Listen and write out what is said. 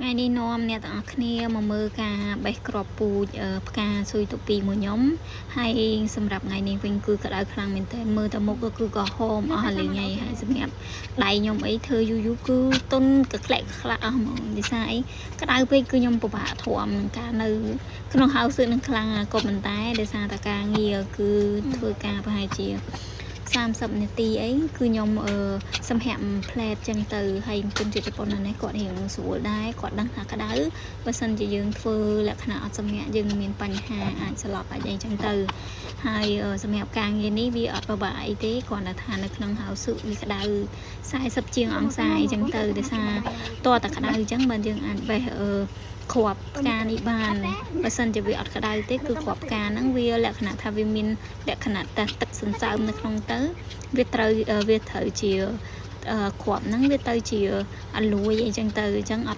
ថ្ងៃនេះនាំអ្នកទាំងអស់គ្នាមកមើលការបេះគ្រាប់ពូជផ្កាស៊ុយទូពីមួយខ្ញុំហើយសម្រាប់ថ្ងៃនេះវិញគឺក្តៅខ្លាំងមែនតើមើលទៅមុខគឺក្រហមអស់លេងហើយសម្រាប់ដៃខ្ញុំអីធ្វើយូរគឺទុនកក្លែកខ្លាក់អស់ហ្មងដូចថាអីក្តៅពេកគឺខ្ញុំពិបាកធំនឹងការនៅក្នុងហៅសឹកនឹងខ្លាំងក៏ប៉ុន្តែដោយសារតែការងារគឺធ្វើការប្រហែលជា30 នាទីអីគឺខ្ញុំសម្រាប់ផ្លែតចឹងទៅហើយគុណជាជប៉ុននេះគាត់រៀងស្រួលដែរគាត់ដឹងថាក្តៅបើសិនជាយើងធ្វើលក្ខណៈអត់សម្រាប់យើងមានបញ្ហាអាចស្លាប់អាចអីចឹងទៅហើយសម្រាប់ការងារនេះវាអត់ពិបាកអីទេគ្រាន់តែថានៅក្នុងហៅសឹកវាក្តៅ40 ជាងអង្សាអីចឹងទៅដោយសារតើតែក្តៅចឹងបើយើងអាចបេះគ្រាប់ផ្កានេះបានបើសិនជាវាអត់ក្តៅទេគឺគ្រាប់ផ្កាហ្នឹងវាលក្ខណៈថាវាមានលក្ខណៈទឹកសន្សើមនៅក្នុងទៅវាត្រូវជាគ្រាប់ហ្នឹងវាទៅជាអលួយអីចឹងទៅអញ្ចឹងអត់